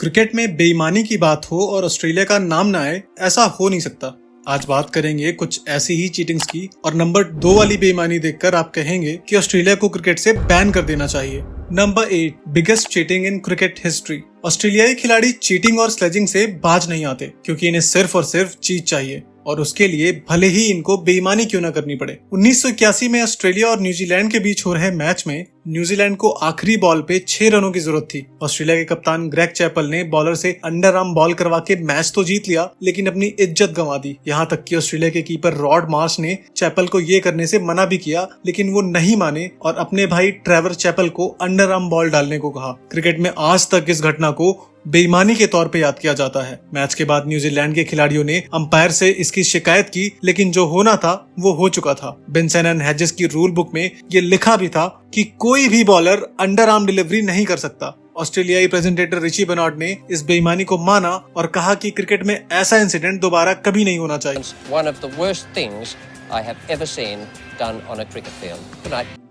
Cricket में बेईमानी की बात हो और ऑस्ट्रेलिया का नाम ना आए, ऐसा हो नहीं सकता। आज बात करेंगे कुछ ऐसी ही चीटिंग्स की और नंबर 2 वाली बेईमानी देखकर आप कहेंगे कि ऑस्ट्रेलिया को क्रिकेट से बैन कर देना चाहिए। Number 8 biggest cheating in cricket history. ऑस्ट्रेलियाई खिलाड़ी चीटिंग और स्लेजिंग से बाज नहीं आते क्योंकि इन्हें सिर्फ और सिर्फ जीत चाहिए और उसके लिए भले ही इनको बेईमानी क्यों न करनी पड़े। 1981 में ऑस्ट्रेलिया और न्यूजीलैंड के बीच हो रहे मैच में न्यूजीलैंड को आखिरी बॉल पे 6 रनों की जरूरत थी। ऑस्ट्रेलिया के कप्तान ग्रेग चैपल ने बॉलर से अंडर आर्म बॉल करवा के मैच तो जीत लिया, लेकिन अपनी इज्जत गंवा दी। यहाँ तक कि ऑस्ट्रेलिया के कीपर रॉड मार्श ने चैपल को ये करने से मना भी किया, लेकिन वो नहीं माने और अपने भाई ट्रेवर चैपल को अंडर आर्म बॉल डालने को कहा। क्रिकेट में आज तक इस घटना को बेईमानी के तौर पे याद किया जाता है। मैच के बाद न्यूजीलैंड के खिलाड़ियों ने अंपायर से इसकी शिकायत की, लेकिन जो होना था वो हो चुका था। बेंसन एंड हेजेस की रूल बुक में ये लिखा भी था कि कोई भी बॉलर अंडर आर्म डिलीवरी नहीं कर सकता। ऑस्ट्रेलियाई प्रेजेंटेटर रिची बेनॉट ने इस बेईमानी को माना और कहा कि क्रिकेट में ऐसा इंसिडेंट दोबारा कभी नहीं होना चाहिए।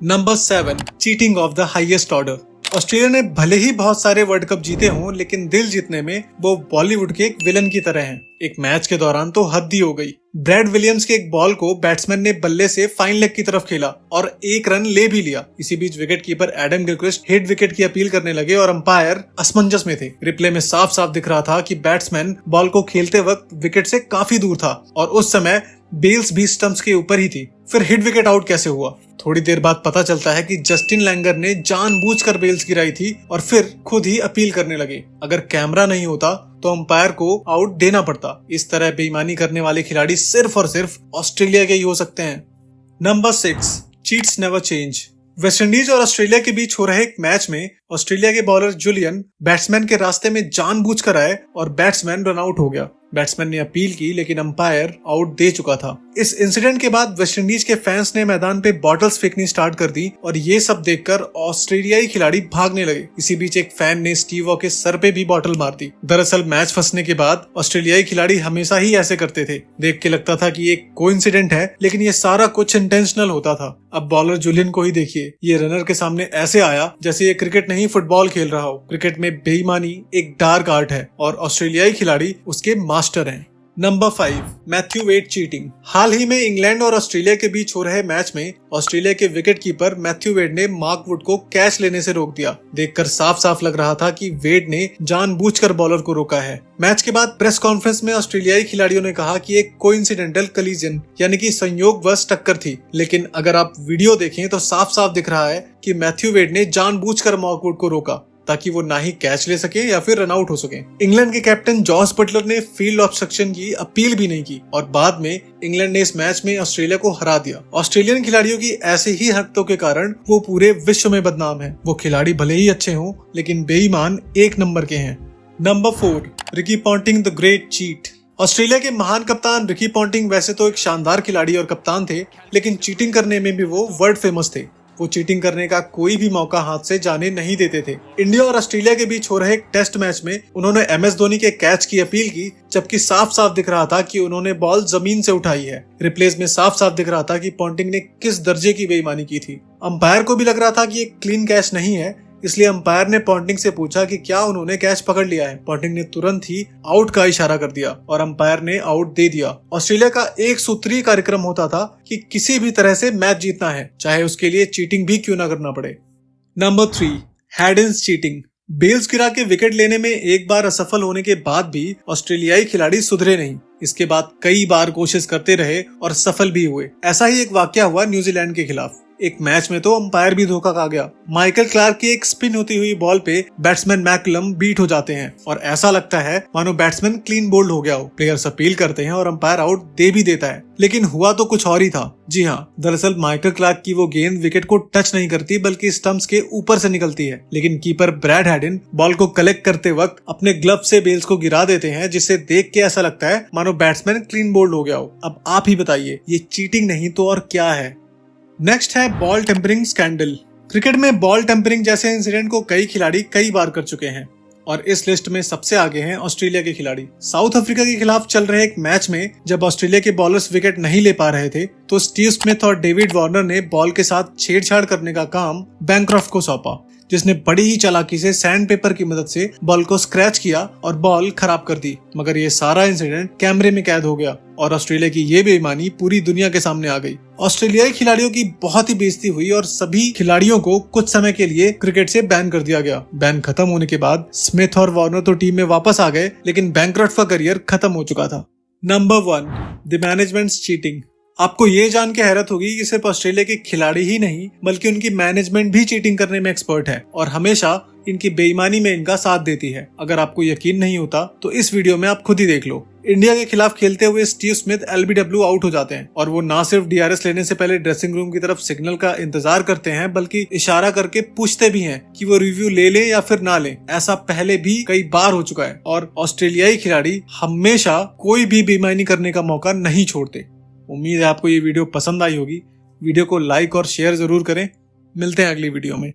Number 7 cheating of the highest order. Australia ने भले ही बहुत सारे वर्ल्ड कप जीते हों, लेकिन दिल जीतने में वो बॉलीवुड के एक विलन की तरह हैं। एक मैच के दौरान तो हद ही हो गई। ब्रैड विलियम्स के एक बॉल को बैट्समैन ने बल्ले से फाइन लेग की तरफ खेला और 1 रन ले भी लिया। इसी बीच wicket keeper Adam Gilchrist hit wicket की अपील करने लगे और अंपायर असमंजस में थे। रिप्ले में साफ साफ दिख रहा था कि बैट्समैन बॉल को खेलते वक्त विकेट से काफी दूर था और उस समय बेल्स भी स्टंप्स के ऊपर ही थी। फिर हिट विकेट आउट कैसे हुआ? थोड़ी देर बाद पता चलता है कि जस्टिन लैंगर ने जानबूझकर बेल्स गिराई थी और फिर खुद ही अपील करने लगे। अगर कैमरा नहीं होता तो अंपायर को आउट देना पड़ता। इस तरह बेईमानी करने वाले खिलाड़ी सिर्फ और सिर्फ ऑस्ट्रेलिया के ही हो सकते हैं। Number 6 cheats never change. West Indies और ऑस्ट्रेलिया के बीच हो रहे एक मैच में ऑस्ट्रेलिया के बॉलर जूलियन बैट्समैन के रास्ते में जानबूझकर आए और बैट्समैन रन आउट हो गया। बैट्समैन ने अपील की, लेकिन अंपायर आउट दे चुका था। इस इंसिडेंट के बाद वेस्टइंडीज के फैंस ने मैदान पे बॉटल्स फेंकनी स्टार्ट कर दी और ये सब देखकर ऑस्ट्रेलियाई खिलाड़ी भागने लगे। इसी बीच एक फैन ने स्टीव वॉ के सर पे भी बॉटल मार दी। दरअसल मैच फंसने के बाद ऑस्ट्रेलियाई खिलाड़ी हमेशा ही ऐसे करते थे। देख के लगता था कि ये कोइंसिडेंट है, लेकिन ये सारा कुछ इंटेंशनल होता था। अब बॉलर जूलियन को ही देखिए, ये रनर के सामने ऐसे आया जैसे ये क्रिकेट नहीं फुटबॉल खेल रहा हो। क्रिकेट में बेईमानी एक डार्क आर्ट है और ऑस्ट्रेलियाई खिलाड़ी उसके मास्टर हैं। Number 5 Matthew Wade cheating. हाल ही में इंग्लैंड और ऑस्ट्रेलिया के बीच हो रहे मैच में ऑस्ट्रेलिया के विकेट कीपर मैथ्यू वेड ने मार्क वुड को कैच लेने से रोक दिया। देखकर साफ साफ लग रहा था कि वेड ने जानबूझकर बॉलर को रोका है। मैच के बाद प्रेस कॉन्फ्रेंस में ऑस्ट्रेलियाई खिलाड़ियों ने कहा कि एक कोइंसिडेंटल कलीजन यानी कि संयोगवश टक्कर थी, लेकिन अगर आप वीडियो देखें तो साफ साफ दिख रहा है कि मैथ्यू वेड ने जानबूझकर मार्क वुड को रोका ताकि वो ना ही कैच ले सके या फिर रन आउट हो सके। इंग्लैंड के कैप्टन जॉस बटलर ने फील्ड ऑब्स्ट्रक्शन की अपील भी नहीं की और बाद में इंग्लैंड ने इस मैच में ऑस्ट्रेलिया को हरा दिया। ऑस्ट्रेलियन खिलाड़ियों की ऐसे ही हरकतों के कारण वो पूरे विश्व में बदनाम है। वो खिलाड़ी भले ही अच्छे हों, लेकिन बेईमान 1 नंबर के हैं। Number 4 Ricky Ponting the great cheat. Australia के महान कप्तान रिकी पॉन्टिंग वैसे तो एक शानदार खिलाड़ी और कप्तान थे, लेकिन चीटिंग करने में भी वो वर्ल्ड फेमस थे। वो चीटिंग करने का कोई भी मौका हाथ से जाने नहीं देते थे। इंडिया और ऑस्ट्रेलिया के बीच हो रहे एक टेस्ट मैच में उन्होंने MS धोनी के कैच की अपील की, जबकि साफ साफ दिख रहा था कि उन्होंने बॉल जमीन से उठाई है। रिप्लेस में साफ साफ दिख रहा था कि पॉन्टिंग ने किस दर्जे की बेईमानी की थी। अंपायर को भी लग रहा था कि एक क्लीन कैच नहीं है, इसलिए अंपायर ने पॉन्टिंग से पूछा कि क्या उन्होंने कैच पकड़ लिया है। पॉन्टिंग ने तुरंत ही आउट का इशारा कर दिया और अंपायर ने आउट दे दिया। ऑस्ट्रेलिया का एक सूत्रीय कार्यक्रम होता था कि किसी भी तरह से मैच जीतना है, चाहे उसके लिए चीटिंग भी क्यों ना करना पड़े। Number 3 हैडिन्स cheating. बेल्स गिरा के विकेट लेने में एक बार असफल होने के बाद भी ऑस्ट्रेलियाई खिलाड़ी सुधरे नहीं। इसके बाद कई बार कोशिश करते रहे और सफल भी हुए। ऐसा ही एक वाकया हुआ न्यूजीलैंड के खिलाफ। एक मैच में तो अंपायर भी धोखा खा गया। माइकल क्लार्क की एक स्पिन होती हुई बॉल पे बैट्समैन मैकलम बीट हो जाते हैं और ऐसा लगता है मानो बैट्समैन क्लीन बोल्ड हो गया हो। प्लेयर्स अपील करते हैं और अंपायर आउट दे भी देता है, लेकिन हुआ तो कुछ और ही था। जी हाँ, दरअसल माइकल क्लार्क की वो गेंद विकेट को टच नहीं करती बल्कि स्टंप्स के ऊपर से निकलती है, लेकिन कीपर ब्रैड हैडिन बॉल को कलेक्ट करते वक्त अपने ग्लव से बेल्स को गिरा देते हैं, जिससे देख के ऐसा लगता है मानो बैट्समैन क्लीन बोल्ड हो गया हो। अब आप ही बताइए, ये चीटिंग नहीं तो और क्या है? नेक्स्ट है बॉल टेम्परिंग स्कैंडल। क्रिकेट में बॉल टेम्परिंग जैसे इंसिडेंट को कई खिलाड़ी कई बार कर चुके हैं और इस लिस्ट में सबसे आगे हैं ऑस्ट्रेलिया के खिलाड़ी। साउथ अफ्रीका के खिलाफ चल रहे एक मैच में जब ऑस्ट्रेलिया के बॉलर्स विकेट नहीं ले पा रहे थे तो स्टीव स्मिथ और डेविड वार्नर ने बॉल के साथ छेड़छाड़ करने का काम बैनक्रॉफ्ट को सौंपा। जिसने बड़ी ही चालाकी से सैंड पेपर की मदद से बॉल को स्क्रैच किया और बॉल खराब कर दी। मगर ये सारा इंसिडेंट कैमरे में कैद हो गया और ऑस्ट्रेलिया की ये बेईमानी पूरी दुनिया के सामने आ गई। ऑस्ट्रेलियाई खिलाड़ियों की बहुत ही बेइज्जती हुई और सभी खिलाड़ियों को कुछ समय के लिए क्रिकेट से बैन कर दिया गया। बैन खत्म होने के बाद स्मिथ और वार्नर तो टीम में वापस आ गए, लेकिन बैंक्रॉफ्ट का करियर खत्म हो चुका था। Number 1, the managements cheating. आपको ये जान के हैरत होगी कि सिर्फ ऑस्ट्रेलिया के खिलाड़ी ही नहीं बल्कि उनकी मैनेजमेंट भी चीटिंग करने में एक्सपर्ट है और हमेशा इनकी बेईमानी में इनका साथ देती है। अगर आपको यकीन नहीं होता तो इस वीडियो में आप खुद ही देख लो। इंडिया के खिलाफ खेलते हुए स्टीव स्मिथ LBW आउट हो जाते हैं और वो ना सिर्फ DRS लेने से पहले ड्रेसिंग रूम की तरफ सिग्नल का इंतजार करते हैं बल्कि इशारा करके पूछते भी हैं कि वो रिव्यू ले ले या फिर ना ले। ऐसा पहले भी कई बार हो चुका है और ऑस्ट्रेलियाई खिलाड़ी हमेशा कोई भी बेईमानी करने का मौका नहीं छोड़ते। उम्मीद है आपको ये वीडियो पसंद आई होगी। वीडियो को लाइक और शेयर जरूर करें। मिलते हैं अगली वीडियो में।